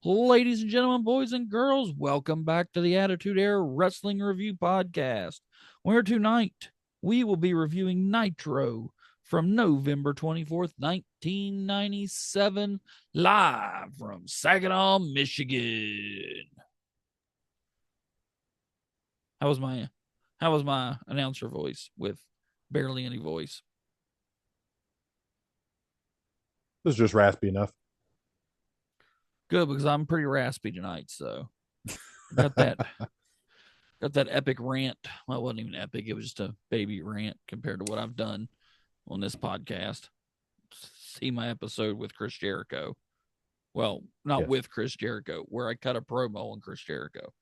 Ladies and gentlemen, boys and girls, welcome back to the Attitude Era Wrestling Review Podcast, where tonight we will be reviewing Nitro from November 24th, 1997, live from Saginaw, Michigan. How was my announcer voice with barely any voice? This is just raspy enough. Good, because I'm pretty raspy tonight, so got that got that epic rant. Well, it wasn't even epic. It was just a baby rant compared to what I've done on this podcast. See my episode with Chris Jericho. Well, not Yes. with Chris Jericho, where I cut a promo on Chris Jericho.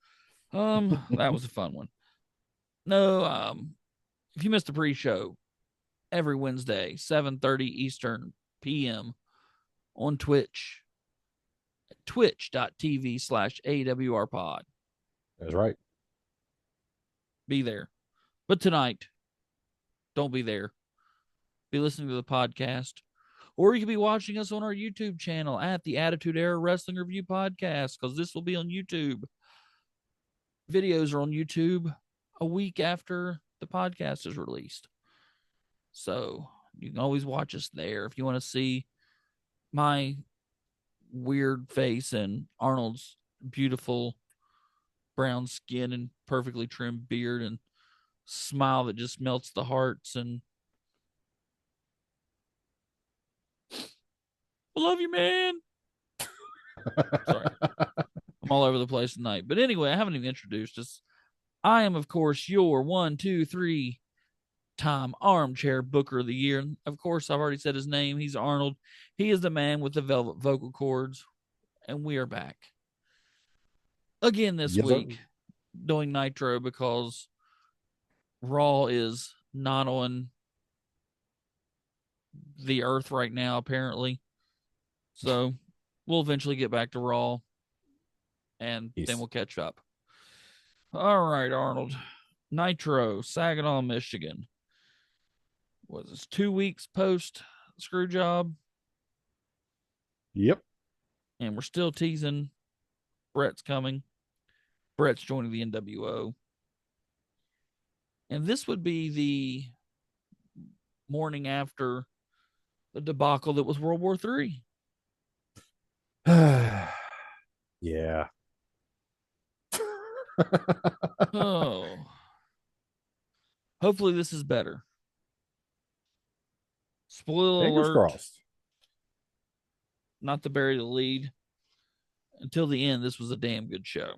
That was a fun one. No, if you missed the pre-show, every Wednesday, 7:30 Eastern PM on Twitch, twitch.tv/AWRpod. That's right. Be there. But tonight, don't be there. Be listening to the podcast. Or you could be watching us on our YouTube channel at the Attitude Era Wrestling Review Podcast, because this will be on YouTube. Videos are on YouTube a week after the podcast is released. So you can always watch us there if you want to see my weird face and Arnold's beautiful brown skin and perfectly trimmed beard and smile that just melts the hearts. And I love you, man. Sorry. I'm all over the place tonight. But anyway, I haven't even introduced us. I am, of course, your 1, 2, 3 time armchair booker of the year. Of course, I've already said his name. He's Arnold. He is the man with the velvet vocal cords. And we are back again this Yes, sir. week doing Nitro because Raw is not on the earth right now, apparently. So we'll eventually get back to Raw and Peace. then we'll catch up. All right, Arnold. Nitro, Saginaw, Michigan. Was this 2 weeks post screw job? Yep. And we're still teasing Brett's coming. Brett's joining the NWO. And this would be the morning after the debacle that was World War III. Yeah. Oh. Hopefully this is better. Spoiler Fingers alert. crossed. Not to bury the lead. Until the end, this was a damn good show.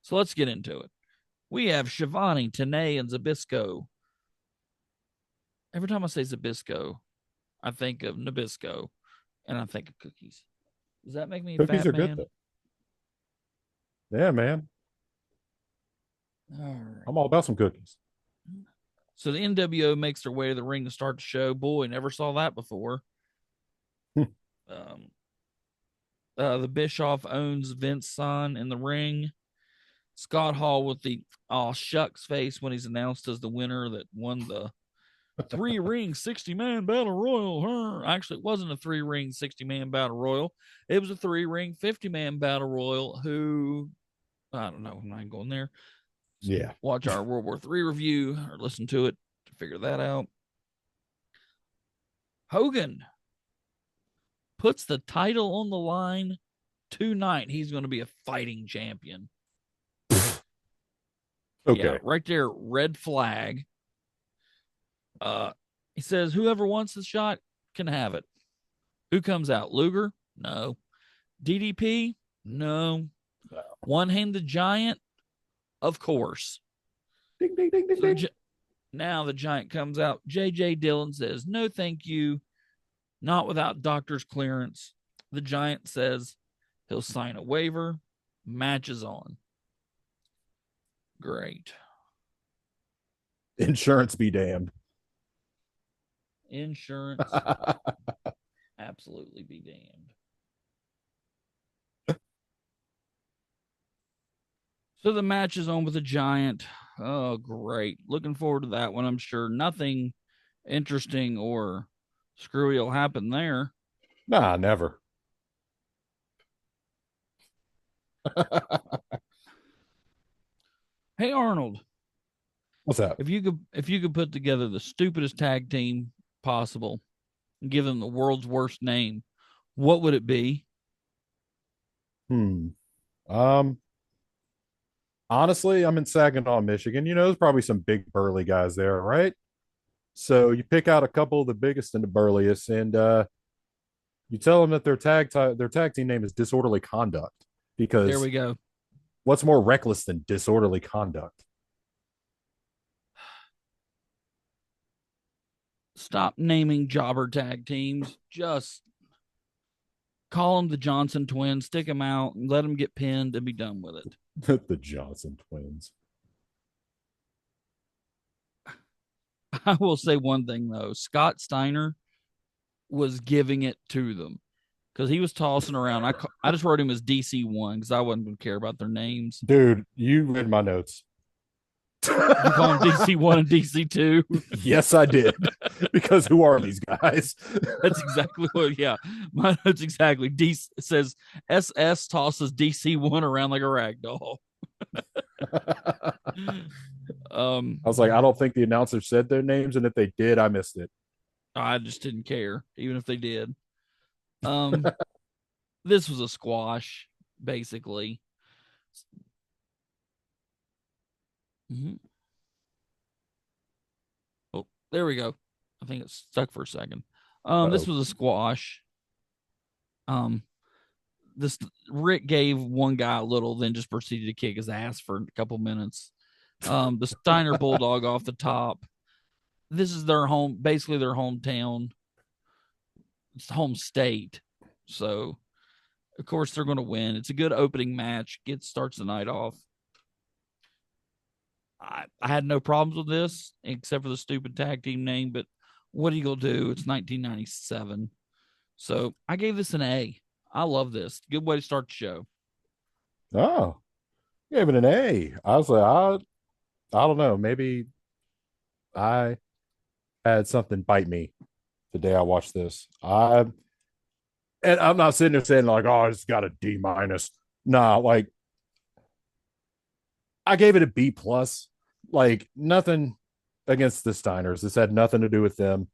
So let's get into it. We have Shivani, Tenay, and Zabisco. Every time I say Zabisco, I think of Nabisco and I think of cookies. Does that make me a Cookies fat are man? good though. Yeah, man. All right. I'm all about some cookies. So the NWO makes their way to the ring to start the show. Boy, never saw that before. The Bischoff owns Vince Son in the ring. Scott Hall with the shucks face when he's announced as the winner that won the 3-ring 60-man battle royal. Actually, it wasn't a 3-ring 60-man battle royal. It was a 3-ring 50-man battle royal. Who, I don't know, I'm not going there. Yeah. Watch our World War III review or listen to it to figure that out. Hogan puts the title on the line tonight. He's going to be a fighting champion. Okay. Yeah, right there, red flag. He says whoever wants the shot can have it. Who comes out? Luger? No. DDP? No. One-handed giant? Of course. Ding, ding, ding, ding, ding. Now the giant comes out. J.J. Dillon says, no, thank you. Not without doctor's clearance. The giant says he'll sign a waiver. Match is on. Great. Insurance be damned. Insurance absolutely be damned. So the match is on with the giant. Oh, great. Looking forward to that one, I'm sure. Nothing interesting or screwy will happen there. Nah, never. Hey Arnold, What's up? if you could put together the stupidest tag team possible and give them the world's worst name, what would it be? Hmm. Um, Honestly, I'm in Saginaw, Michigan. There's probably some big burly guys there, right? So you pick out a couple of the biggest and the burliest, and you tell them that their tag team name is Disorderly Conduct. There Because we go. what's more reckless than disorderly conduct? Stop naming jobber tag teams. Just call them the Johnson twins, stick them out, and let them get pinned and be done with it. The Johnson twins. I will say one thing though: Scott Steiner was giving it to them because he was tossing around. I just wrote him as DC1 because I wasn't going to care about their names. Dude, you read my notes. You call him DC1 and DC2. Yes, I did. Because who are these guys? That's exactly what. Yeah, my notes exactly. D says SS tosses DC1 around like a rag doll. I was like, I don't think the announcer said their names, and if they did, I missed it. I just didn't care, even if they did. Um, this was a squash, basically. Mm-hmm. Oh, there we go. I think it's stuck for a second. This Uh-oh. was a squash. Um, this Rick gave one guy a little, then just proceeded to kick his ass for a couple minutes. The Steiner Bulldog off the top. This is their home, basically their hometown, it's home state. So of course they're going to win. It's a good opening match. Starts the night off. I had no problems with this except for the stupid tag team name, but what are you gonna do? It's 1997. So I gave this an A. I love this. Good way to start the show. Oh, gave it an A. I was like, I don't know. Maybe I had something bite me the day I watched this. And I'm not sitting there saying like, oh, it's got a D minus. Nah, like I gave it a B plus. Like nothing against the Steiners. This had nothing to do with them.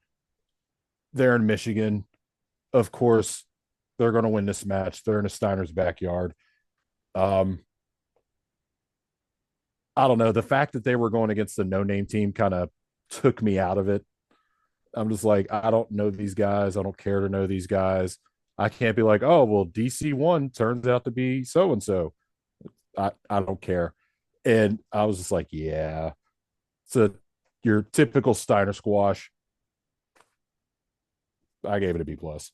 They're in Michigan. Of course, they're going to win this match. They're in a Steiner's backyard. Um, I don't know. The fact that they were going against the no name team kind of took me out of it. I'm just like, I don't know these guys. I don't care to know these guys. I can't be like, oh, well, DC1 turns out to be so and so. I don't care. And I was just like, yeah. So your typical Steiner squash. I gave it a B plus.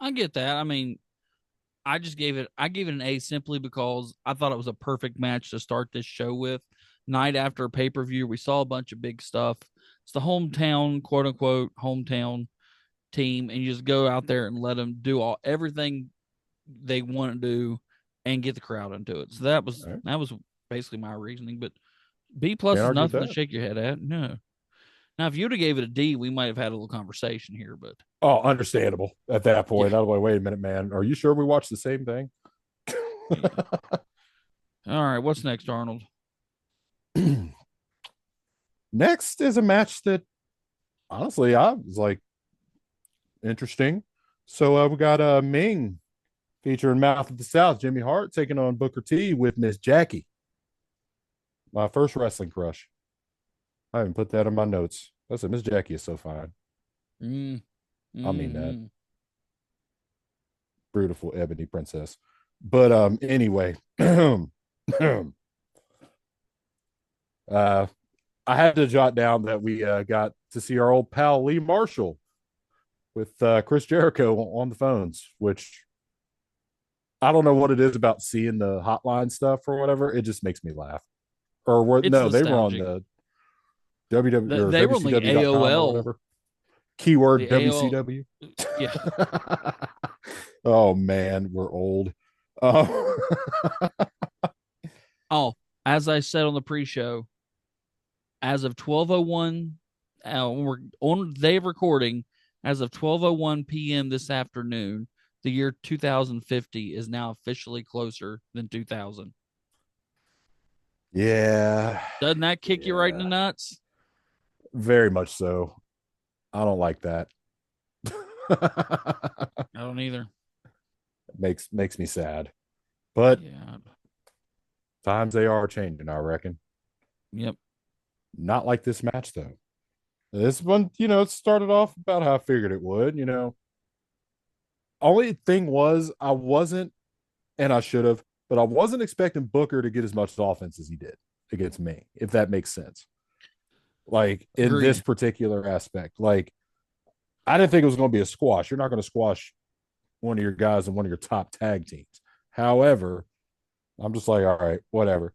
I get that. I mean, I gave it an A simply because I thought it was a perfect match to start this show with. Night after a pay-per-view, we saw a bunch of big stuff. It's the hometown, quote unquote, hometown team, and you just go out there and let them do everything they want to do and get the crowd into it. So Right. that was basically my reasoning. But B plus Can't is argue with nothing to that. shake your head at. No. Now, if you'd have gave it a D, we might have had a little conversation here. But Oh, understandable at that yeah, point. I was like, wait a minute, man. Are you sure we watched the same thing? yeah. All right, what's next, Arnold? Next is a match that honestly I was like interesting. So we got Ming featuring Mouth of the South, Jimmy Hart taking on Booker T with Miss Jackie. My first wrestling crush. I haven't put that in my notes. I said Miss Jackie is so fine. Mm, I mean that. mm-hmm. Beautiful ebony princess. But anyway, I had to jot down that we got to see our old pal Lee Marshall with Chris Jericho on the phones, which I don't know what it is about seeing the hotline stuff or whatever. It just makes me laugh. Or what? It's No, they were on nostalgic. the WW or They were on the WCW.com or AOL. whatever. Keyword The AOL. WCW. Yeah. Oh man, we're old. Uh, Oh, as I said on the pre-show, as of 12:01, we're on the day of recording. As of 12:01 p.m. this afternoon, the year 2050 is now officially closer than 2000. Yeah. Doesn't that kick you right in the Yeah. nuts? Very much so. I don't like that. I don't either. Makes me sad. But Yeah. times they are changing, I reckon. Yep. Not like this match though. This one, it started off about how I figured it would. Only thing was I wasn't, and I should have, but I wasn't expecting Booker to get as much offense as he did against me, if that makes sense. Like in this Agreed. particular aspect. Like I didn't think it was going to be a squash. You're not going to squash one of your guys in one of your top tag teams. However, I'm just like, all right, whatever.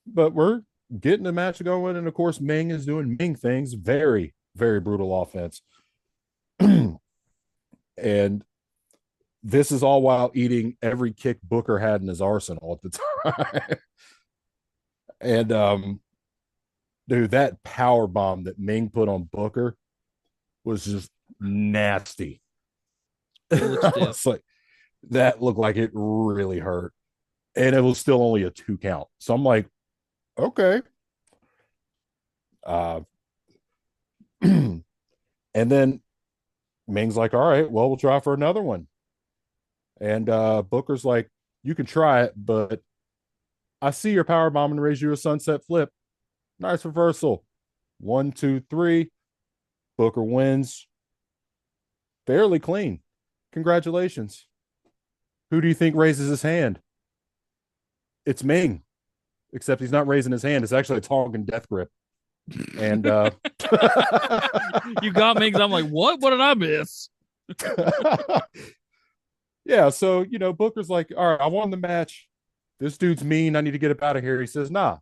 But we're getting the match going, and of course, Ming is doing Ming things. Very, very brutal offense. And this is all while eating every kick Booker had in his arsenal at the time. And dude, that power bomb that Ming put on Booker was just nasty. It looks I stiff. was like, that looked like it really hurt. And it was still only a 2 count. So I'm like, okay. Uh, and then Ming's like, all right, well, we'll try for another one. And Booker's like, you can try it, but I see your power bomb and raise you a sunset flip. Nice reversal. 1, 2, 3. Booker wins fairly clean. Congratulations. Who do you think raises his hand? It's Ming, except he's not raising his hand. It's actually a Tongan death grip. And You got me because I'm like, what? What did I miss? yeah, so Booker's like, all right, I won the match. This dude's mean. I need to get up out of here. He says, nah,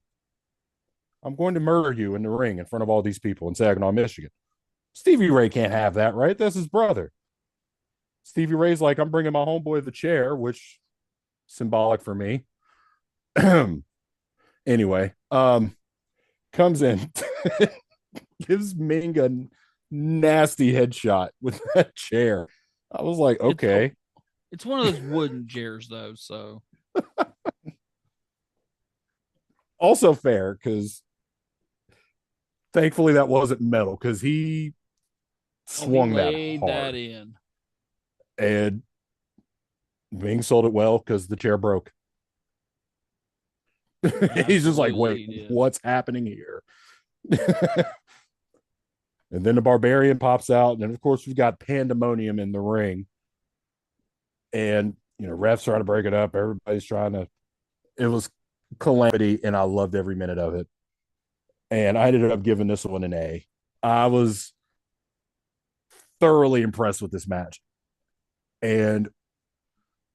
I'm going to murder you in the ring in front of all these people in Saginaw, Michigan. Stevie Ray can't have that, right? That's his brother. Stevie Ray's like, I'm bringing my homeboy the chair, which symbolic for me. Anyway, comes in, gives Ming a nasty headshot with that chair. I was like, It's okay. it's one of those wooden chairs though, so Also fair because thankfully that wasn't metal because he he swung that laid that hard in. and Ming sold it well because the chair broke. He's just like, wait, Absolutely he did. what's happening here? And then the barbarian pops out, and then of course we've got pandemonium in the ring, and refs trying to break it up. Everybody's trying to. It was calamity, and I loved every minute of it. And I ended up giving this one an A. I was thoroughly impressed with this match, and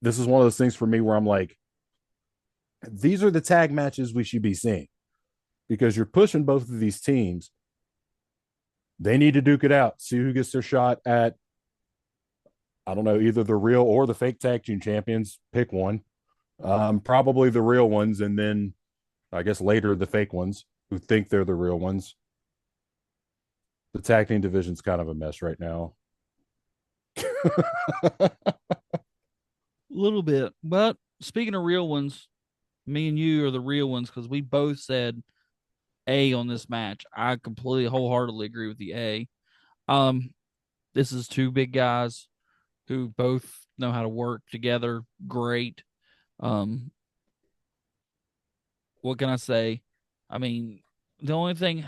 this is one of those things for me where I'm like, these are the tag matches we should be seeing because you're pushing both of these teams. They need to duke it out, see who gets their shot at, I don't know, either the real or the fake tag team champions. Pick one. Probably the real ones, and then I guess later the fake ones who think they're the real ones. The tag team division's kind of a mess right now. A little bit. But speaking of real ones, me and you are the real ones because we both said A on this match. I completely wholeheartedly agree with the A. Um, this is two big guys who both know how to work together great. Um, what can I say? I mean, the only thing,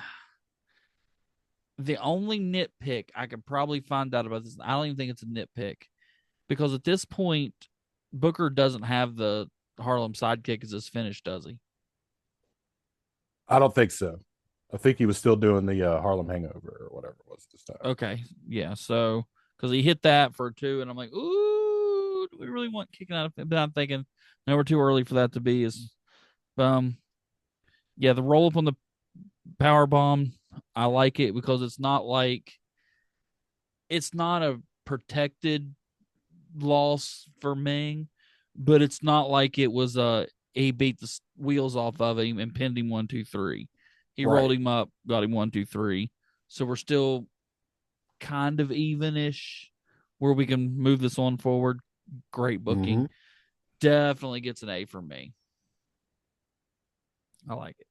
the only nitpick I could probably find out about this, I don't even think it's a nitpick because at this point, Booker doesn't have the Harlem sidekick as his finish, does he? I don't think so. I think he was still doing the Harlem Hangover or whatever it was this time. Okay, yeah. So because he hit that for two, and I'm like, ooh, do we really want kicking out of him? But I'm thinking, no, we're too early for that to be. Is yeah, the roll up on the power bomb, I like it because it's not like it's not a protected loss for Ming, but it's not like it was he beat the wheels off of him and pinned him 1, 2, 3. He rolled Right. him up, got him 1, 2, 3. So we're still kind of evenish where we can move this on forward. Great booking. Mm-hmm. Definitely gets an A from me. I like it.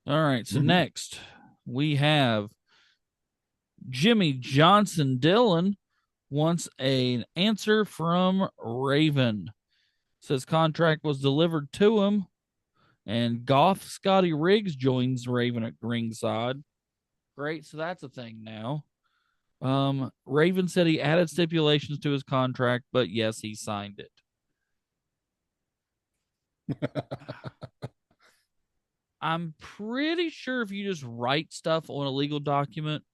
All right. So Mm-hmm. next we have Jimmy Johnson Dillon wants an answer from Raven. Says contract was delivered to him, and Goth Scotty Riggs joins Raven at ringside. Great, so that's a thing now. Raven said he added stipulations to his contract, but yes, he signed it. I'm pretty sure if you just write stuff on a legal document,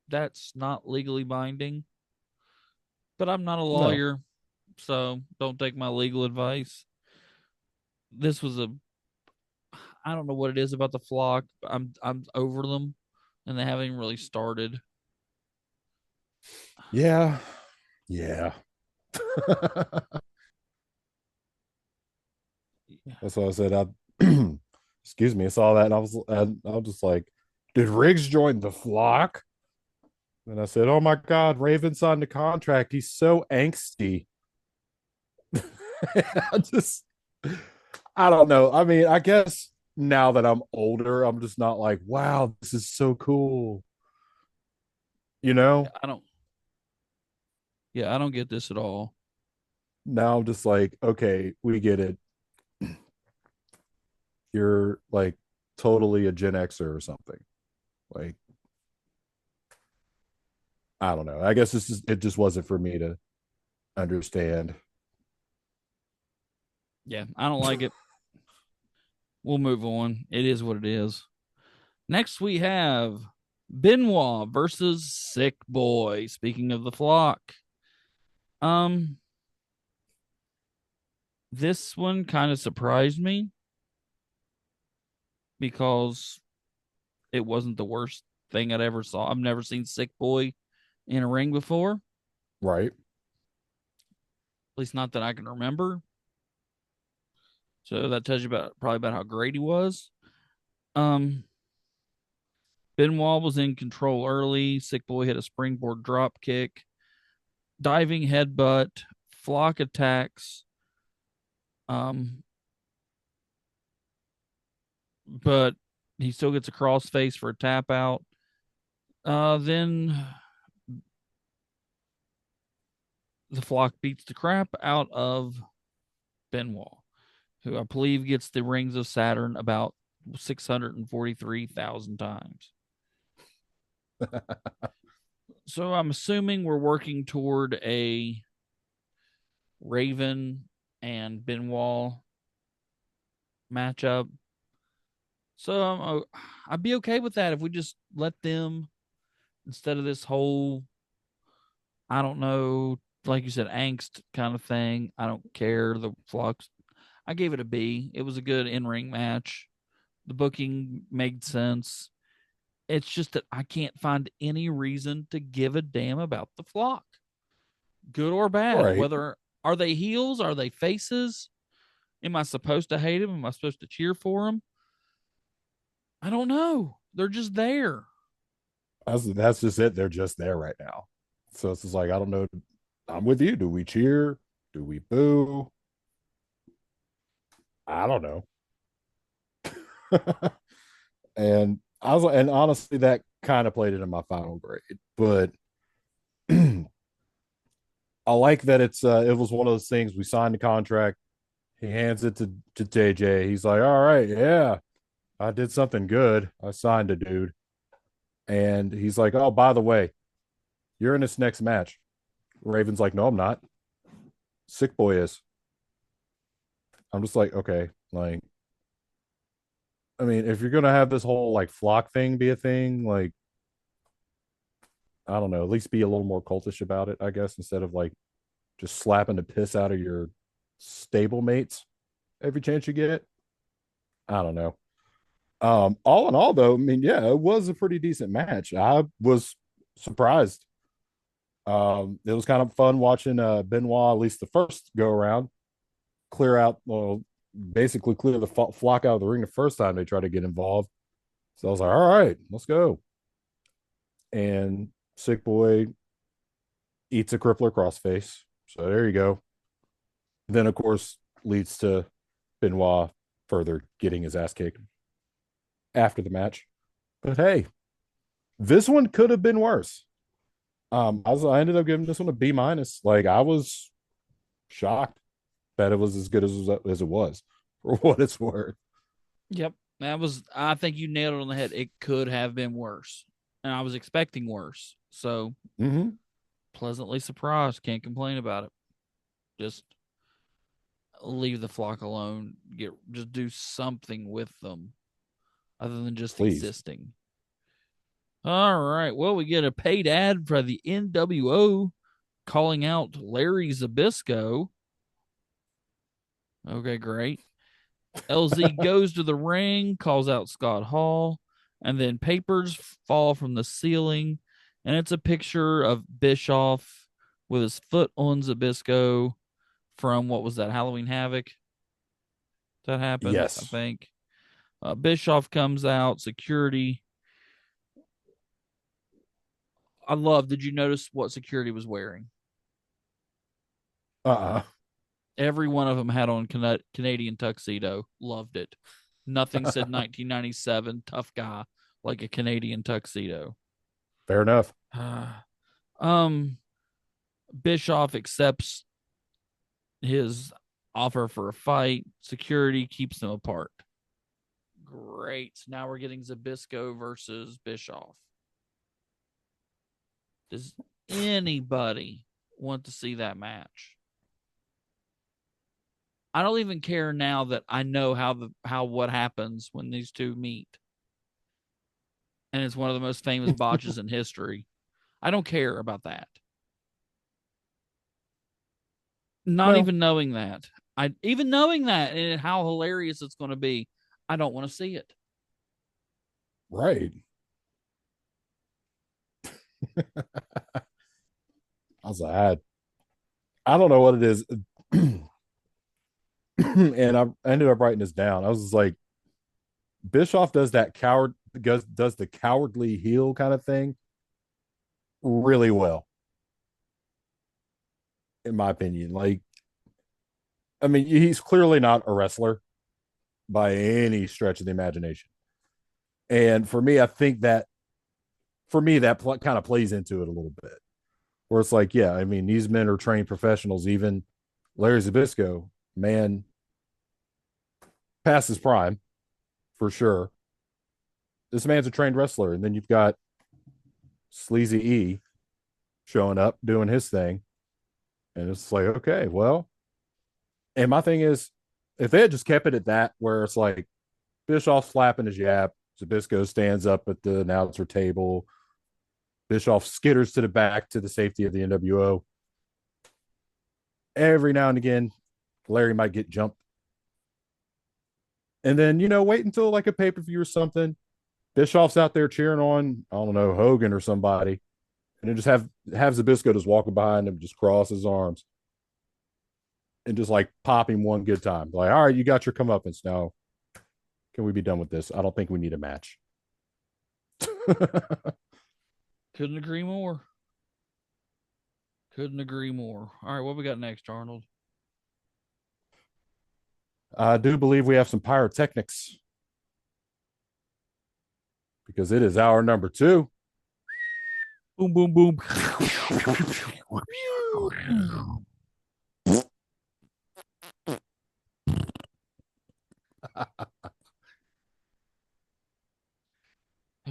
that's not legally binding. But I'm not a No. lawyer, so don't take my legal advice. This was a I don't know what it is about the flock. I'm over them, and they haven't even really started. Yeah. Yeah. That's what I said. I excuse me. I saw that and I was just like, did Riggs join the flock? And I said, oh my God, Raven signed a contract. He's so angsty. I just, I don't know. I mean, I guess now that I'm older, I'm just not like, wow, this is so cool. You Yeah, know? I don't. Yeah, I don't get this at all. Now I'm just like, okay, we get it. You're like totally a Gen Xer or something. Like, I don't know. I guess it just wasn't for me to understand. Yeah, I don't like it. We'll move on. It is what it is. Next, we have Benoit versus Sick Boy. Speaking of the flock, um, this one kind of surprised me because it wasn't the worst thing I'd ever saw. I've never seen Sick Boy in a ring before, at Right. least not that I can remember. So that tells you about probably about how great he was. Um, Benoit was in control early. Sick Boy hit a springboard drop kick, diving headbutt, flock attacks. Um, but he still gets a crossface for a tap out. Then the flock beats the crap out of Benoit, who I believe gets the rings of Saturn about 643,000 times. So I'm assuming we're working toward a Raven and Benoit matchup. So I'd be okay with that if we just let them, instead of this whole, I don't know, like you said, angst kind of thing. I don't care. The flux. I gave it a B. It was a good in ring match. The booking made sense. It's just that I can't find any reason to give a damn about the flock, good or bad. Right. Whether are they heels, are they faces? Am I supposed to hate them? Am I supposed to cheer for them? I don't know. They're just there. That's just it. They're just there right now. So it's just like, I don't know. I'm with you. Do we cheer? Do we boo? I don't know. And and honestly, that kind of played it in my final grade. But I like that it was one of those things. We signed the contract. He hands it to JJ. He's like, all right, yeah, I did something good. I signed a dude. And he's like, oh, by the way, you're in this next match. Raven's like, no, I'm not. Sick Boy is. I'm just like, okay, like, I mean, if you're gonna have this whole like flock thing be a thing, like, I don't know, at least be a little more cultish about it, I guess, instead of like just slapping the piss out of your stable mates every chance you get. I don't know. All in all, though, I mean, yeah, it was a pretty decent match. I was surprised. It was kind of fun watching Benoit, at least the first go around, clear out, well, basically clear the flock out of the ring the first time they tried to get involved. So I was like, all right, let's go. And Sick Boy eats a crippler crossface. So there you go. Then, of course, leads to Benoit further getting his ass kicked after the match. But hey, this one could have been worse. I ended up giving this one a B minus. Like I was shocked that it was as good as it was for what it's worth. Yep. I think you nailed it on the head. It could have been worse. And I was expecting worse. So Mm-hmm. pleasantly surprised. Can't complain about it. Just leave the flock alone. Just do something with them other than just Please. existing. All right. Well, we get a paid ad for the NWO calling out Larry Zabisco. Okay, great. LZ goes to the ring, calls out Scott Hall, and then papers fall from the ceiling. And it's a picture of Bischoff with his foot on Zabisco from what was that, Halloween Havoc? That happened, I Yes. think. Bischoff comes out, security. Did you notice what security was wearing? Uh-uh. Every one of them had on Canadian tuxedo. Loved it. Nothing said 1997 tough guy like a Canadian tuxedo. Fair enough. um, Bischoff accepts his offer for a fight. Security keeps them apart. Great. Now we're getting Zabisco versus Bischoff. Does anybody want to see that match? I don't even care now that I know how what happens when these two meet. And it's one of the most famous botches in history. I don't care about that. Not Well, even knowing that. I even knowing that and how hilarious it's going to be, I don't want to see it. right. I was like, I don't know what it is. And I ended up writing this down. I was just like, Bischoff does does the cowardly heel kind of thing really well, in my opinion. Like, I mean, he's clearly not a wrestler by any stretch of the imagination. And for me, I think that kind of plays into it a little bit, where it's like, yeah, I mean, these men are trained professionals. Even Larry Zabisco, man, past his prime for sure. This man's a trained wrestler, and then you've got Sleazy E showing up doing his thing, and it's like, okay, well, and my thing is, if they had just kept it at that, where it's like Bischoff slapping his yap, Zabisco stands up at the announcer table, Bischoff skitters to the back to the safety of the NWO. Every now and again, Larry might get jumped. And then, wait until like a pay per view or something. Bischoff's out there cheering on, I don't know, Hogan or somebody. And then just have Zabisco just walking behind him, just cross his arms and just like pop him one good time. Like, all right, you got your comeuppance now. Can we be done with this? I don't think we need a match. Couldn't agree more. Couldn't agree more. All right, what we got next, Arnold? I do believe we have some pyrotechnics because it is our number 2. Boom, boom, boom.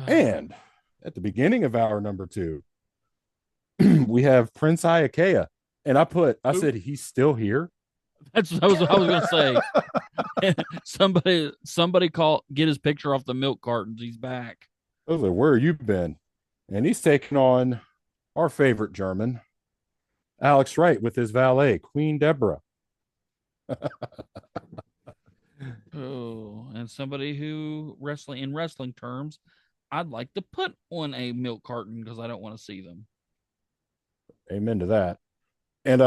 And at the beginning of our number 2, we have Prince Iakea. And I said, he's still here. That's what I was gonna say. somebody get his picture off the milk cartons. He's back. I was like, where have you been? And he's taking on our favorite German, Alex Wright, with his valet, Queen Deborah. Oh, and somebody who in wrestling terms, I'd like to put on a milk carton because I don't want to see them. Amen to that. And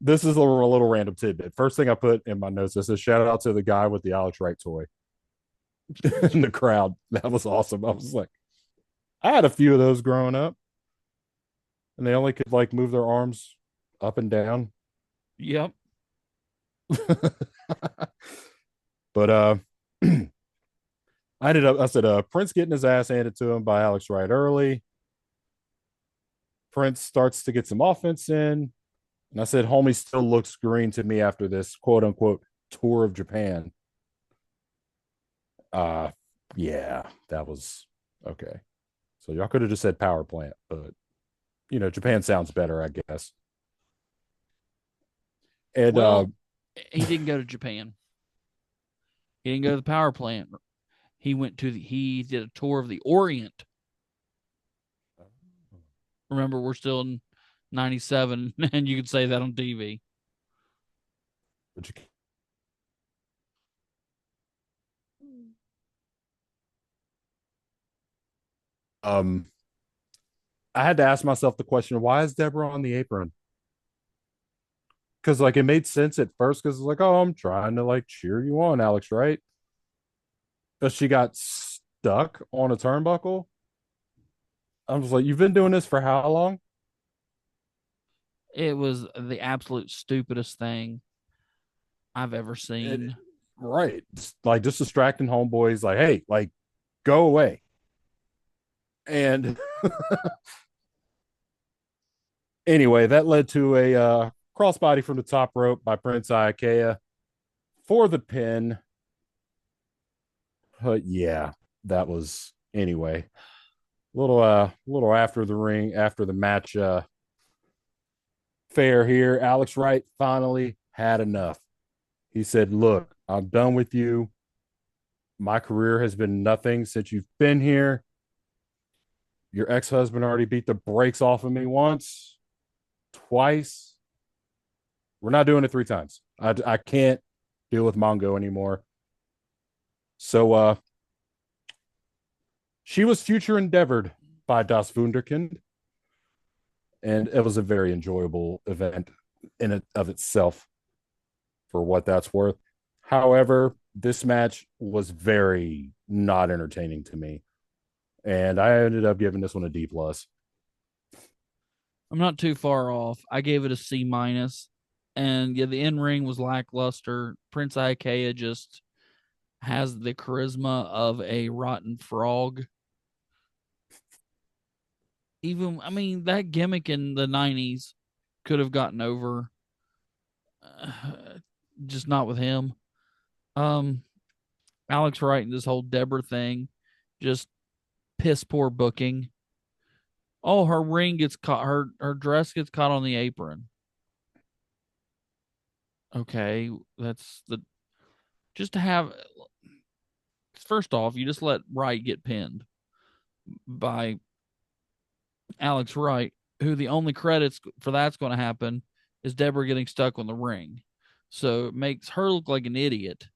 this is a little random tidbit. First thing I put in my notes, this is shout out to the guy with the Alex Wright toy in the crowd. That was awesome. I was like, I had a few of those growing up, and they only could like move their arms up and down. Yep. But I said, Prince getting his ass handed to him by Alex Wright early. Prince starts to get some offense in. And I said, homie still looks green to me after this quote unquote tour of Japan. Uh yeah, that was okay. So y'all could have just said power plant, but Japan sounds better, I guess. And Well, he didn't go to Japan. He didn't go to the power plant. He did a tour of the Orient. Remember, we're still in 97, and you could say that on TV. but you, um I had to ask myself the question, why is Deborah on the apron? Because like it made sense at first because it's like, oh, I'm trying to like cheer you on, Alex, right? But she got stuck on a turnbuckle. I'm just like, you've been doing this for how long? It was the absolute stupidest thing I've ever It, seen. right. Like just distracting homeboys, like, hey, like go away. And anyway, that led to a crossbody from the top rope by Prince Iakea for the pin. Yeah, that was anyway. Little after the ring, after the match fair here, Alex Wright finally had enough. He said, look, I'm done with you. My career has been nothing since you've been here. Your ex-husband already beat the brakes off of me once, twice. We're not doing it three times. I can't deal with Mongo anymore. So she was future endeavored by Das Wunderkind, and it was a very enjoyable event in it of itself for what that's worth. However, this match was very not entertaining to me, and I ended up giving this one a D plus. I'm not too far off. I gave it a C minus, and yeah, the in ring was lackluster. Prince Ikea just has the charisma of a rotten frog. Even, I mean, that gimmick in the 90s could have gotten over, just not with him. Um, Alex Wright and this whole Deborah thing, just piss poor booking. Oh, her ring gets caught. Her dress gets caught on the apron. Okay, that's the just to have. First off, you just let Wright get pinned by Alex Wright, who the only credits for that's going to happen is Deborah getting stuck on the ring. So it makes her look like an idiot.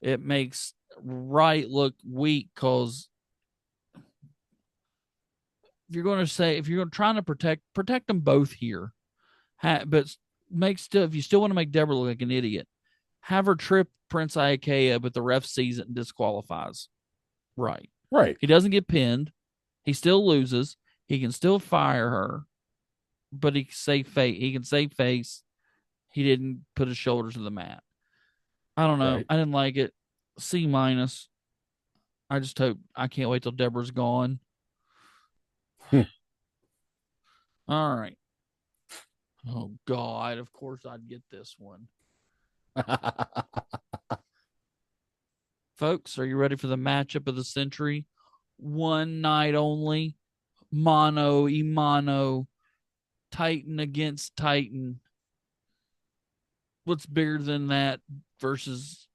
It makes Wright look weak because if you're trying to protect them both here, but if you still want to make Deborah look like an idiot, have her trip Prince Iakea, but the ref sees it and disqualifies. Right. Right, He doesn't get pinned. He still loses. He can still fire her, but he can save face. He can save face. He didn't put his shoulders to the mat. I don't know. right. I didn't like it. C minus. I just hope I can't wait till Deborah's gone. All right. Oh God, of course I'd get this one. Folks, are you ready for the matchup of the century? One night only. Mono Imano. Titan against Titan. What's bigger than that versus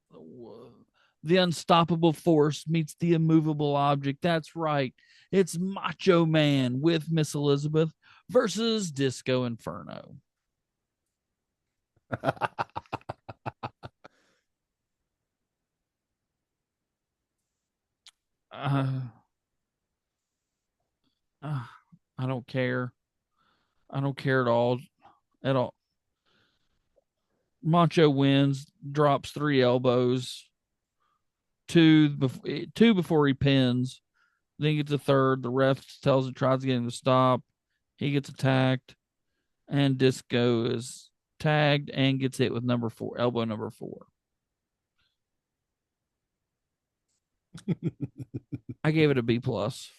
the unstoppable force meets the immovable object? That's right. It's Macho Man with Miss Elizabeth versus Disco Inferno. Uh, uh, I don't care. I don't care at all. At all. Macho wins, drops three elbows, two before he pins. Then he gets a third. The ref tells him, tries to get him to stop. He gets attacked. And Disco is tagged and gets hit with number 4, elbow number 4. I gave it a B plus.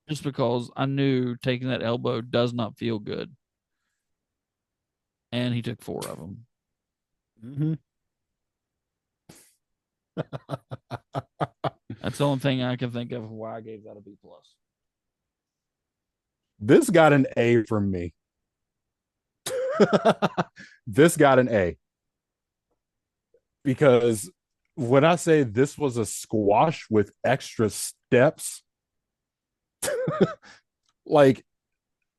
Just because I knew taking that elbow does not feel good. And he took 4 of them. Mm-hmm. That's the only thing I can think of why I gave that a B plus. This got an A from me. This got an A because when I say this was a squash with extra steps, like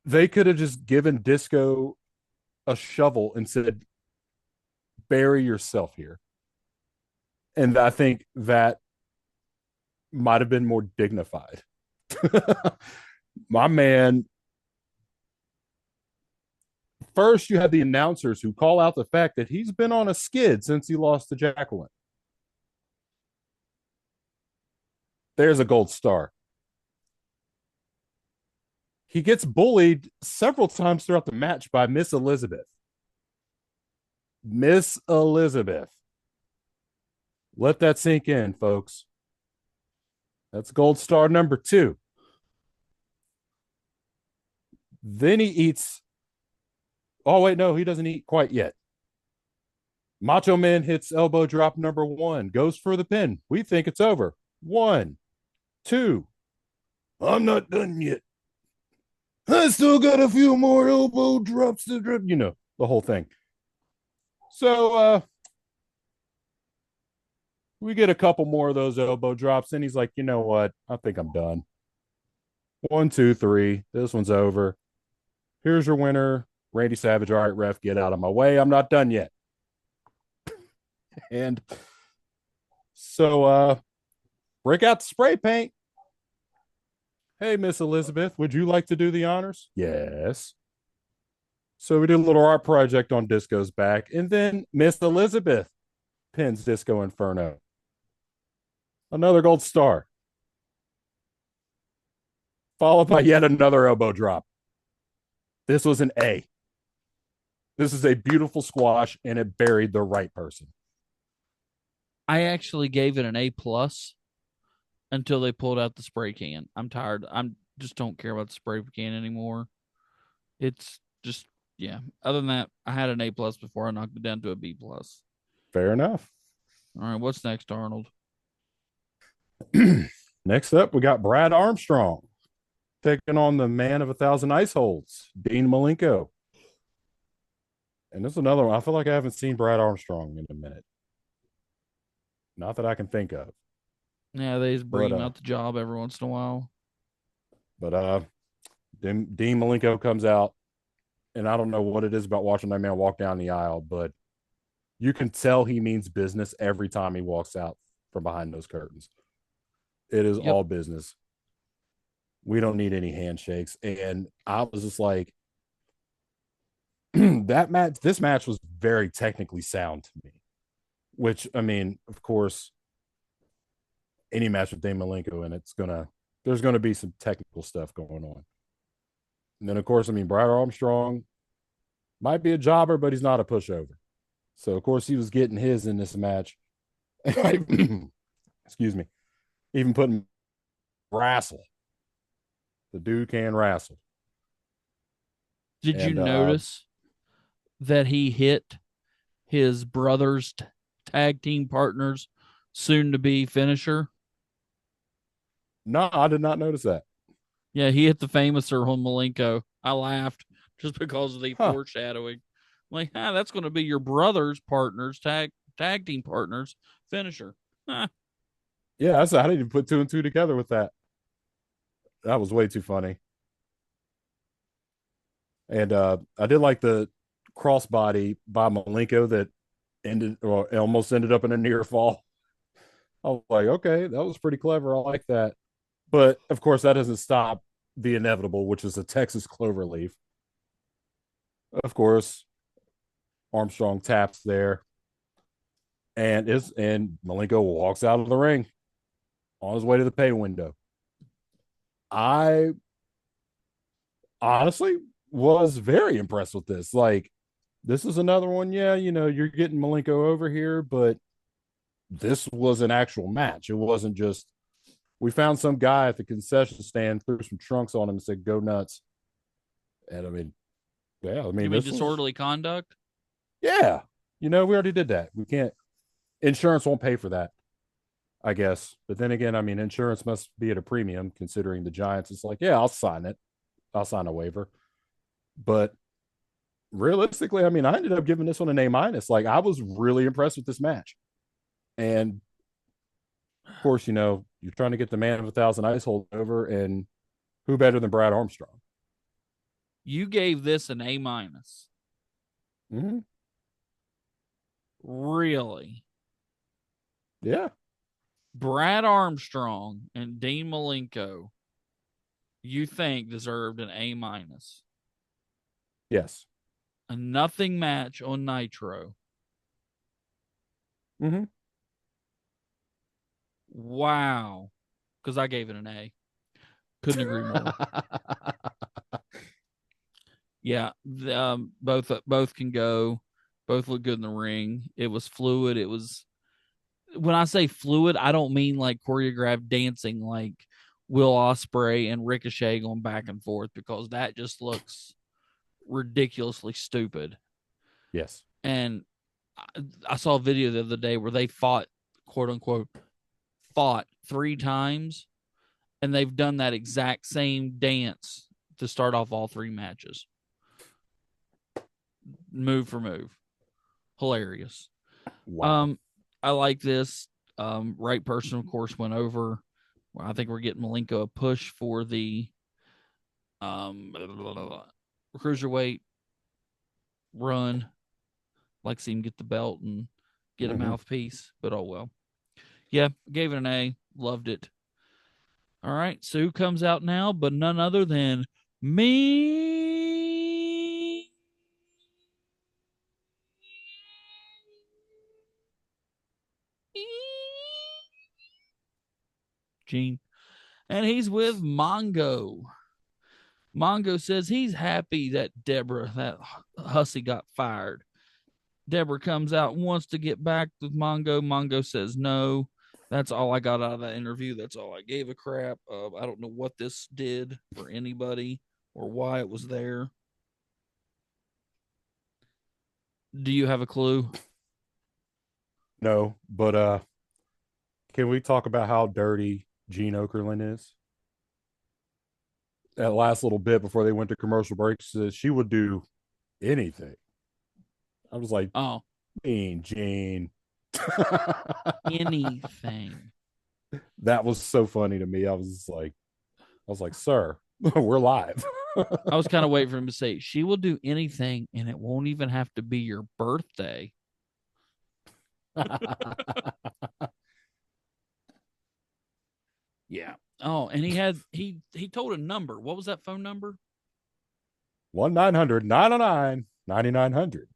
they could have just given Disco a shovel and said, bury yourself here. And I think that might have been more dignified. My man, first you have the announcers who call out the fact that he's been on a skid since he lost to Jacqueline. There's a gold star. He gets bullied several times throughout the match by Miss Elizabeth. Miss Elizabeth. Let that sink in, folks. That's gold star number 2. Then he eats. Oh, wait, no, he doesn't eat quite yet. Macho Man hits elbow drop number 1, goes for the pin. We think it's over. 1, 2. I'm not done yet. I still got a few more elbow drops to drop, the whole thing. So we get a couple more of those elbow drops, and he's like, you know what? I think I'm done. 1, 2, 3. This one's over. Here's your winner, Randy Savage. All right, ref, get out of my way. I'm not done yet. And so break out the spray paint. Hey, Miss Elizabeth, would you like to do the honors? Yes. So we did a little art project on Disco's back, and then Miss Elizabeth pins Disco Inferno. Another gold star. Followed by yet another elbow drop. This was an A. This is a beautiful squash, and it buried the right person. I actually gave it an A plus until they pulled out the spray can. I'm tired. I'm just don't care about the spray can anymore. It's just yeah. Other than that, I had an A plus before I knocked it down to a B plus. Fair enough. All right, what's next, Arnold? Next up, we got Brad Armstrong taking on the man of 1,000 ice holds, Dean Malenko. And this is another one. I feel like I haven't seen Brad Armstrong in a minute. Not that I can think of. Yeah, they just bring him out the job every once in a while. But Dean Malenko comes out, and I don't know what it is about watching that man walk down the aisle, but you can tell he means business every time he walks out from behind those curtains. It is all business. We don't need any handshakes. And I was just like, this match was very technically sound to me, which, I mean, of course, any match with Dean Malenko, and there's going to be some technical stuff going on. And then, of course, I mean, Brad Armstrong might be a jobber, but he's not a pushover. So, of course, he was getting his in this match. Excuse me. Even putting wrestle. The dude can wrestle. Did you notice that he hit his brother's tag team partner's soon to be finisher? No, I did not notice that. Yeah, he hit the famouser on Malenko. I laughed just because of the foreshadowing. Like, that's going to be your brother's partner's tag team partner's finisher. Yeah, I didn't even put 2 and 2 together with that. That was way too funny. And I did like the crossbody by Malenko that almost ended up in a near fall. I was like, okay, that was pretty clever. I like that. But of course, that doesn't stop the inevitable, which is a Texas cloverleaf. Of course, Armstrong taps there, and Malenko walks out of the ring on his way to the pay window. I honestly was very impressed with this. Like, this is another one. Yeah, you're getting Malenko over here, but this was an actual match. It wasn't just we found some guy at the concession stand, threw some trunks on him, and said, "Go nuts." And I mean, yeah, I You mean, mean this was disorderly conduct? yeah. We already did that. We can't. Insurance won't pay for that, I guess. But then again, I mean, insurance must be at a premium considering the Giants. It's like, yeah, I'll sign it. I'll sign a waiver. But realistically, I mean, I ended up giving this one an A minus. Like, I was really impressed with this match. And of course, you're trying to get the man of 1,000 ice hold over, and who better than Brad Armstrong? You gave this an A minus. Mm-hmm. Really? Yeah. Brad Armstrong and Dean Malenko, you think deserved an A minus. Yes. A nothing match on Nitro. Mm-hmm. Wow. Because I gave it an A. Couldn't agree more. Yeah, both can go. Both look good in the ring. It was fluid. It was, when I say fluid, I don't mean like choreographed dancing like Will Ospreay and Ricochet going back and forth, because that just looks ridiculously stupid. Yes. And I saw a video the other day where they fought, quote unquote, fought 3 times, and they've done that exact same dance to start off all 3 matches, move for move. Hilarious. Wow. Um, I like this. Right person, of course, went over. I think we're getting Malenko a push for the cruiserweight run. Like to see him get the belt and get a Mm-hmm. mouthpiece, but oh well. Yeah, gave it an A. Loved it. All right, so who comes out now? But none other than me, Gene, and he's with Mongo. Mongo says he's happy that Deborah, that hussy, got fired. Deborah comes out and wants to get back with Mongo. Mongo says no. That's all I got out of that interview. That's all I gave a crap. I don't know what this did for anybody or why it was there. Do you have a clue? No, but can we talk about how dirty Gene Okerlund is? That last little bit before they went to commercial break says she would do anything. I was like, Oh, mean Gene. anything. That was so funny to me. I was like, sir, we're live. I was kind of waiting for him to say, she will do anything and it won't even have to be your birthday. Yeah. Oh, and he told a number. What was that phone number? 1-900 909 9900.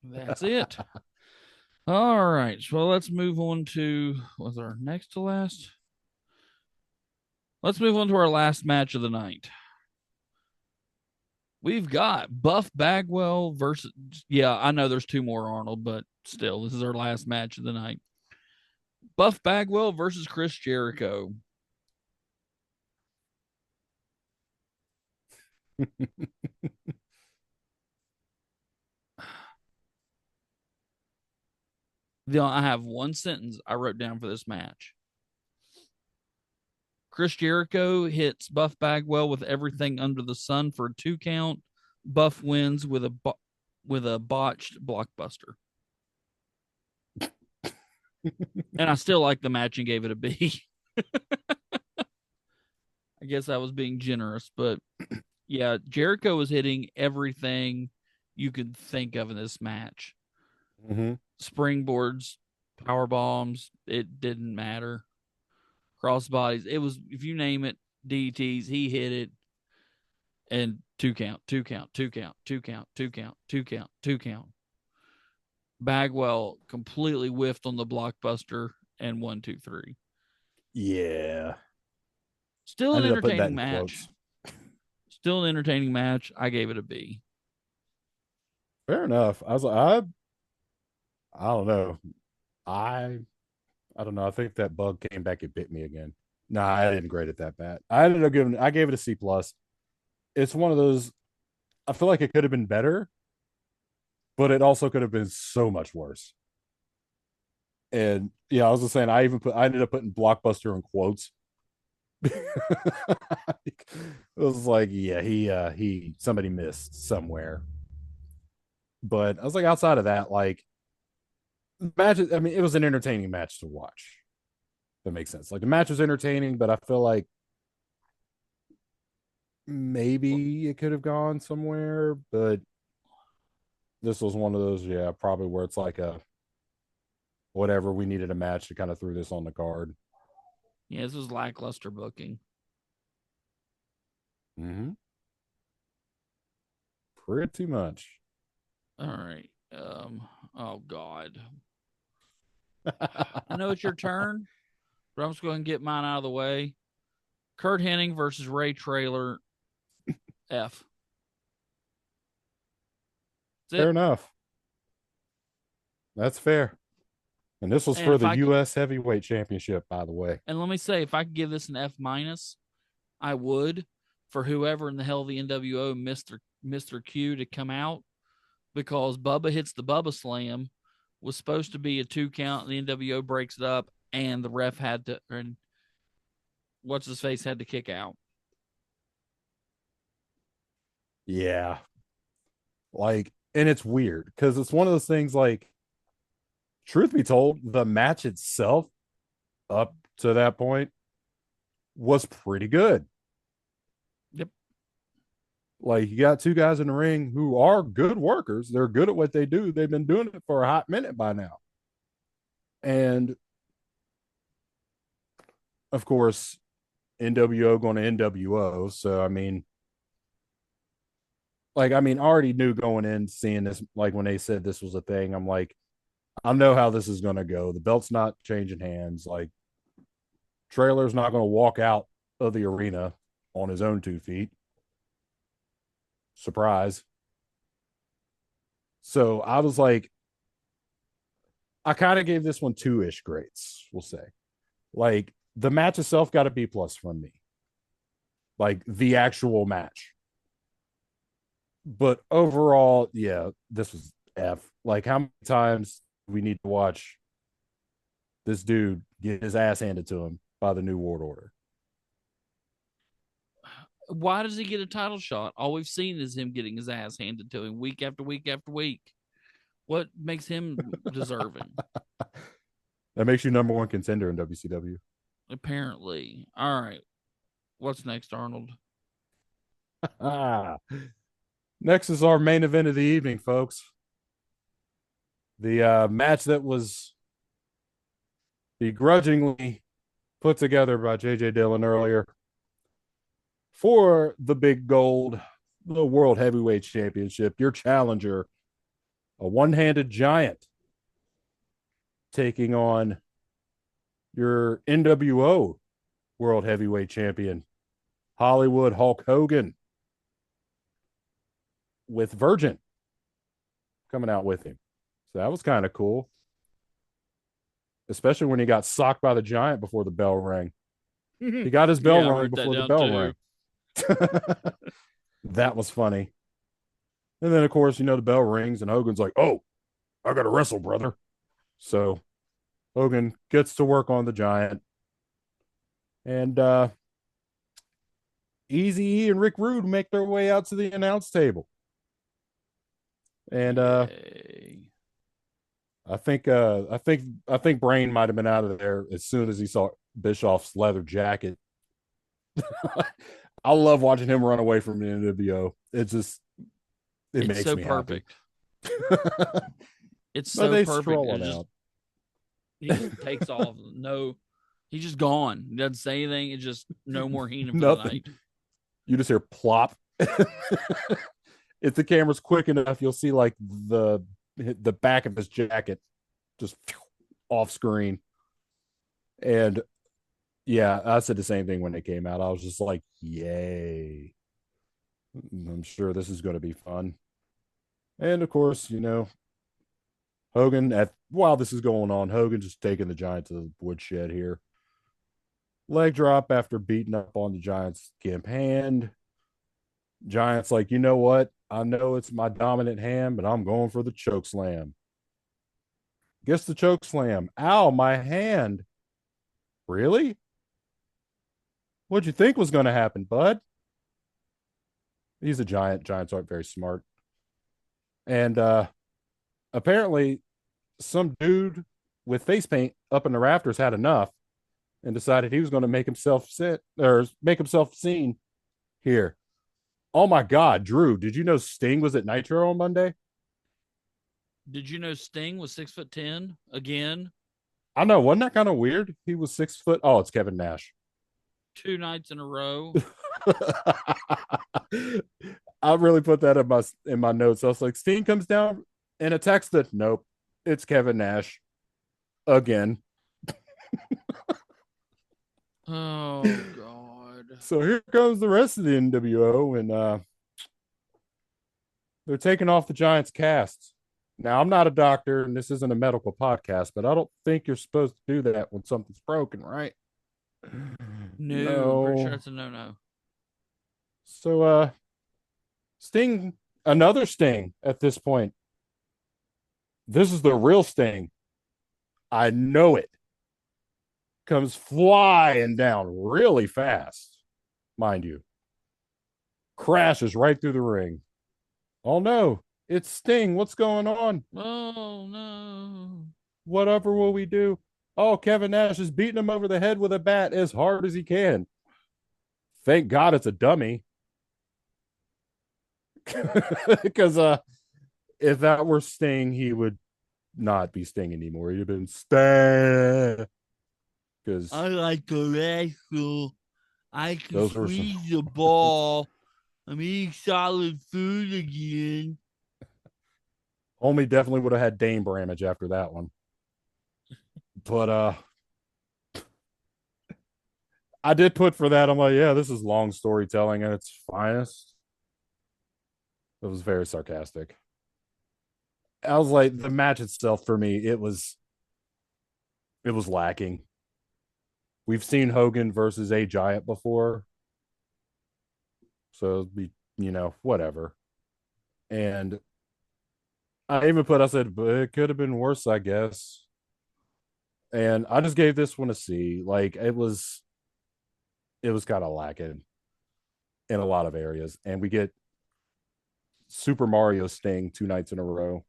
That's it. All right. So let's move on to, was our next to last? Let's move on to our last match of the night. We've got Buff Bagwell versus, yeah, I know there's 2 more, Arnold, but still, this is our last match of the night. Buff Bagwell versus Chris Jericho. I have one sentence I wrote down for this match. Chris Jericho hits Buff Bagwell with everything under the sun for a 2 count. Buff wins with a botched blockbuster. And I still like the match and gave it a B. I guess I was being generous, but yeah, Jericho was hitting everything you could think of in this match. Mm-hmm. Springboards, power bombs, it didn't matter. Crossbodies, it was, if you name it, DTs, he hit it. And 2 count, 2 count, 2 count, 2 count, 2 count, 2 count, 2 count. Bagwell completely whiffed on the blockbuster and 1, 2, 3. Yeah. Still I an ended up putting that entertaining in match. quotes. Still an entertaining match. I gave it a B. Fair enough. I was like, I don't know. I I don't know. I think that bug came back and bit me again. Nah, I didn't grade it that bad. I gave it a C plus. It's one of those. I feel like it could have been better, but it also could have been so much worse. And yeah, I was just saying. I ended up putting blockbuster in quotes. It was like, yeah, he somebody missed somewhere. But I was like, outside of that, like matches. I mean, it was an entertaining match to watch. That makes sense. Like the match was entertaining, but I feel like maybe it could have gone somewhere. But this was one of those, yeah, probably where it's like a whatever. We needed a match to kind of threw this on the card. Yeah, this was lackluster booking. Mm-hmm. Pretty much. All right. Oh God. I know it's your turn, but I'm just going to get mine out of the way. Kurt Hennig versus Ray Traylor. F. That's Fair it. enough. That's fair. And this was And for if the I U.S. Heavyweight Championship, by the way. and let me say, if I could give this an F minus, I would for whoever in the hell the NWO Mr. Q to come out because Bubba hits the Bubba Slam was supposed to be a 2 count, and the NWO breaks it up, and the ref had to, and what's his face had to kick out. Yeah. Like, and it's weird because it's one of those things like, truth be told, the match itself up to that point was pretty good. Yep. Like, you got two guys in the ring who are good workers. They're good at what they do. They've been doing it for a hot minute by now. And of course, NWO going to NWO. So, I already knew going in, seeing this, like when they said this was a thing, I'm like, I know how this is going to go. The belt's not changing hands. Like, Trailer's not going to walk out of the arena on his own 2 feet. Surprise. So I was like, I kind of gave this one 2-ish grades, we'll say. Like, the match itself got a B plus from me. Like, the actual match. But overall, yeah, this was F. Like, how many times we need to watch this dude get his ass handed to him by the New World Order? Why does he get a title shot? All we've seen is him getting his ass handed to him week after week after week. What makes him deserving? That makes you #1 contender in WCW. Apparently. All right. What's next, Arnold? Ah. Next is our main event of the evening, folks. The match that was begrudgingly put together by JJ Dillon earlier for the big gold, the World Heavyweight Championship. Your challenger, a one-handed giant, taking on your NWO World Heavyweight Champion, Hollywood Hulk Hogan, with Virgin coming out with him. So that was kind of cool, especially when he got socked by the giant before the bell rang. He got his bell Yeah, I rung wrote that before the down bell too. rang. That was funny. And then, of course, the bell rings and Hogan's like, "Oh, I got to wrestle, brother." So Hogan gets to work on the giant. And Easy E and Rick Rude make their way out to the announce table. And Yay. I think Brain might have been out of there as soon as he saw Bischoff's leather jacket. I love watching him run away from the NWO. It It's makes so me happy. perfect. It's But so they perfect. strolling out. He just takes off. No, he's just gone. He doesn't say anything. It's just no more Heenan for the Nothing. night. You just hear plop. If the camera's quick enough, you'll see like the back of his jacket just off screen. And Yeah, I said the same thing when it came out. I was just like, yay. I'm sure this is going to be fun. And of course, Hogan, while this is going on, Hogan just taking the Giant to the woodshed here. Leg drop after beating up on the Giant's gimp hand. Giant's like, you know what? I know it's my dominant hand, but I'm going for the choke slam. Gets the choke slam. Ow, my hand. Really? What'd you think was going to happen, bud? He's a giant. Giants aren't very smart. And apparently, some dude with face paint up in the rafters had enough and decided he was going to make himself sit or make himself seen here. Oh my God, Drew, did you know Sting was at Nitro on Monday? Did you know Sting was 6'10" again? I know, wasn't that kind of weird? He was 6 foot. Oh, it's Kevin Nash. 2 nights in a row. I really put that in my notes. I was like, Steen comes down and attacks the nope. It's Kevin Nash again. Oh God. So here comes the rest of the NWO, and they're taking off the Giants cast. Now, I'm not a doctor, and this isn't a medical podcast, but I don't think you're supposed to do that when something's broken, right? No, I'm pretty sure No. that's a no-no. So, Sting, another Sting at this point. This is the real Sting. I know it. Comes flying down really fast, mind you. Crashes right through the ring. Oh no, it's Sting. What's going on? Oh no. Whatever will we do? Oh, Kevin Nash is beating him over the head with a bat as hard as he can. Thank God it's a dummy. Because if that were Sting, he would not be Sting anymore. He'd have been Sting. Because I like the wrestle. I can those were some. squeeze the ball. I'm eating solid food again. Homie definitely would have had Dame Bramage after that one. But I did put for that. I'm like, yeah, this is long storytelling at its finest. It was very sarcastic. I was like, the match itself for me, it was lacking. We've seen Hogan versus a Giant before, so be whatever. And I said, but it could have been worse, I guess. And I just gave this one a C. Like it was kind of lacking in a lot of areas, and we get Super Mario Sting 2 nights in a row.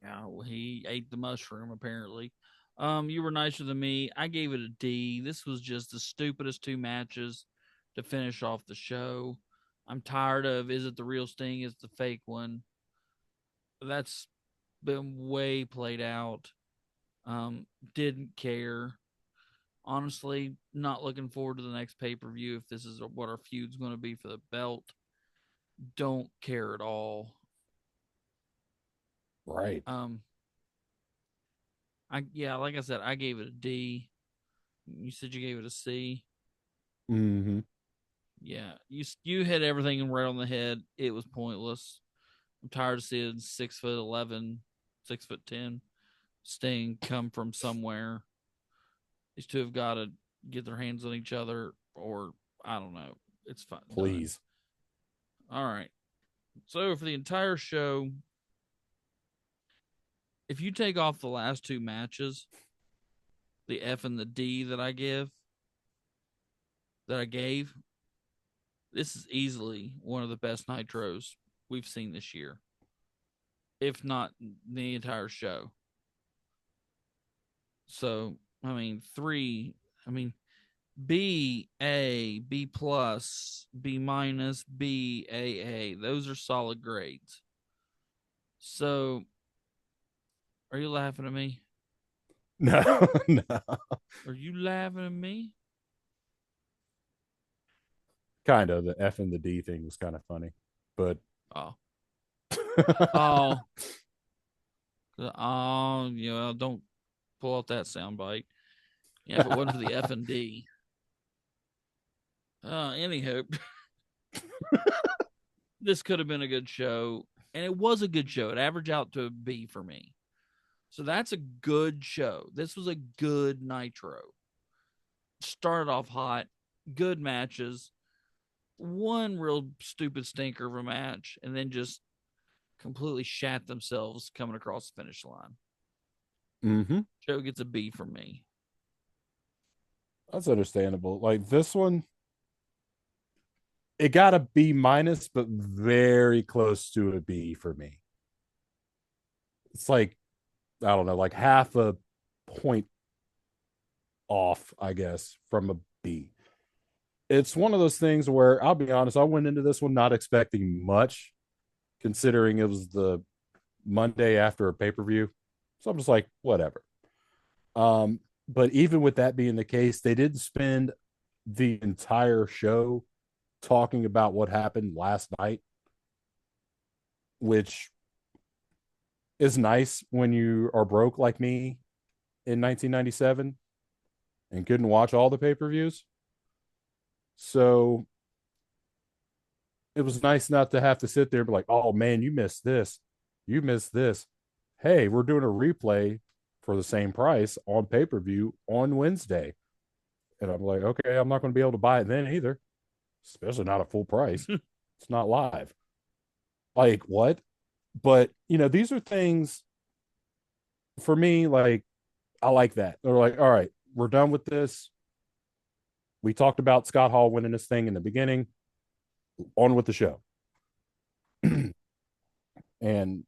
Yeah, well, he ate the mushroom apparently. You were nicer than me. I gave it a D. This was just the stupidest two matches to finish off the show. I'm tired of is it the real Sting? Is the fake one? That's been way played out. Didn't care. Honestly, not looking forward to the next pay per view if this is what our feud's going to be for the belt. Don't care at all. Right. Um, like I said, I gave it a D. You said you gave it a C. Mm-hmm. Yeah, you hit everything right on the head. It was pointless. I'm tired of seeing 6'11", 6'10" Sting come from somewhere. These two have got to get their hands on each other, or I don't know. It's fine. Done. Please. All right. So for the entire show, if you take off the last two matches, the F and the D that I gave, this is easily one of the best nitros we've seen this year, if not the entire show. So, I mean, three, I mean, B, A, B plus, B minus, B, A. Those are solid grades. So, are you laughing at me? No, no. Are you laughing at me? Kind of the F and the D thing was kind of funny, but Oh, oh, oh, don't pull out that soundbite. Yeah, if it wasn't for the F&D. Anywho, this could have been a good show, and it was a good show. It averaged out to a B for me. So that's a good show. This was a good Nitro. Started off hot, good matches, one real stupid stinker of a match, and then just completely shat themselves coming across the finish line. Mm-hmm. Show gets a B from me. That's understandable. Like this one, it got a B minus, but very close to a B for me. It's like, I don't know, like half a point off, I guess, from a B. It's one of those things where I'll be honest, I went into this one not expecting much, considering it was the Monday after a pay-per-view. So I'm just like, whatever. But even with that being the case, they did spend the entire show talking about what happened last night, which is nice when you are broke like me in 1997 and couldn't watch all the pay-per-views. So it was nice not to have to sit there and be like, oh man, you missed this. You missed this. Hey, we're doing a replay for the same price on pay-per-view on Wednesday. And I'm like, okay, I'm not going to be able to buy it then either, especially not at full price. It's not live. Like, what? But, these are things for me, like, I like that. They're like, all right, we're done with this. We talked about Scott Hall winning this thing in the beginning. On with the show. And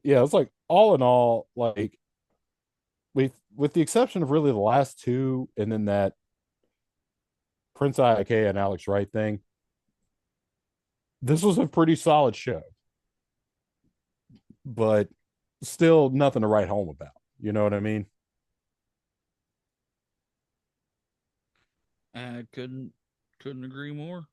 yeah, it's like all in all, like with the exception of really the last two, and then that Prince IK and Alex Wright thing, this was a pretty solid show, but still nothing to write home about. You know what I mean? I couldn't agree more.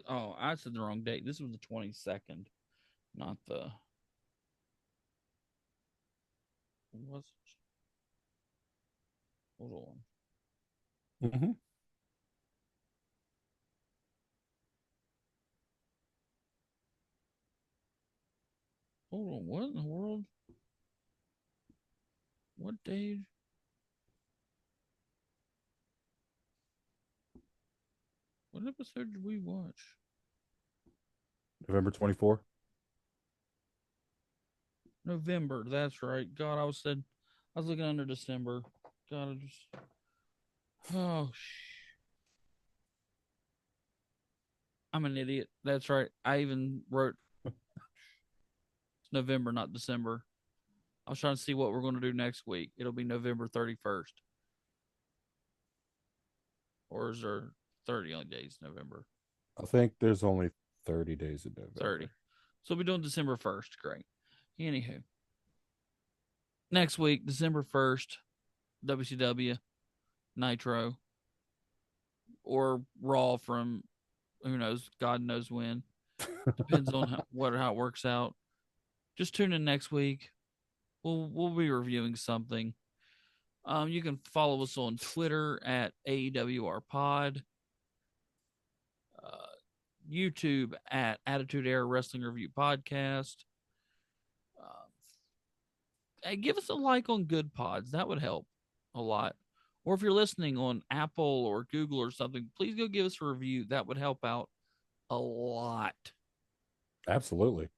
Oh, I said the wrong date. This was the 22nd, not the. Was it? Hold on. Mm-hmm. Hold on. What in the world? What day? What episode did we watch? November 24th. November. That's right. God, I was looking under December. God, I just. Oh, I'm an idiot. That's right. I even wrote it's November, not December. I was trying to see what we're going to do next week. It'll be November 31st. Or is there 30 only days November? I think there's only 30 days in 30. November. So we'll be doing December 1st. Great. Anywho, next week, December 1st, WCW, Nitro, or Raw from who knows, God knows when. Depends on how it works out. Just tune in next week. We'll be reviewing something. You can follow us on Twitter at AEWR Pod, YouTube at Attitude Era Wrestling Review Podcast. Hey, give us a like on Good Pods. That would help a lot. Or if you're listening on Apple or Google or something, please go give us a review. That would help out a lot. Absolutely.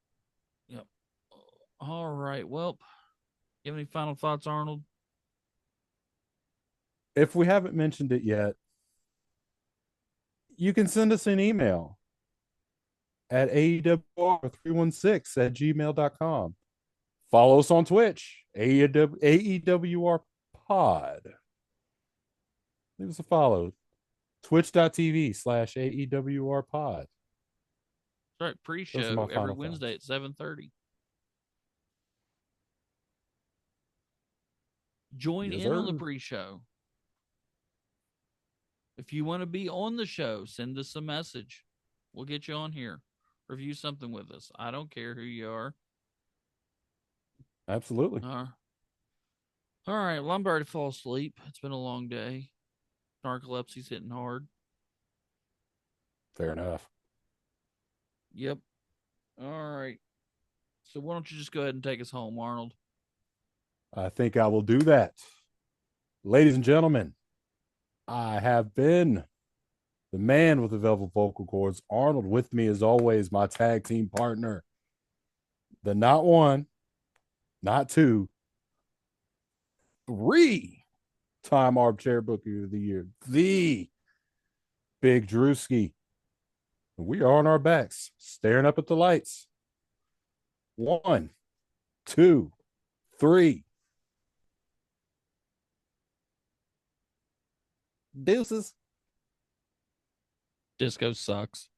Yep. All right. Well, you have any final thoughts, Arnold? If we haven't mentioned it yet, you can send us an email at AEWR316 at gmail.com. Follow us on Twitch, AEWR Pod. Leave us a follow. Twitch.tv/AEWR Pod. That's right. Those are Pre-show my every final Wednesday thoughts. at 7:30. Join Yes, in on the sir. pre-show. If you want to be on the show, send us a message. We'll get you on here. Review something with us. I don't care who you are. Absolutely. All right. Well, I'm about to fall asleep. It's been a long day. Narcolepsy's hitting hard. Fair enough. Yep. All right. So why don't you just go ahead and take us home, Arnold? I think I will do that. Ladies and gentlemen, I have been the man with the velvet vocal cords. Arnold with me as always, my tag team partner. The not one, not two, three-time armchair bookie of the year, the Big Drewski. We are on our backs, staring up at the lights. One, two, three. Deuces. Disco sucks.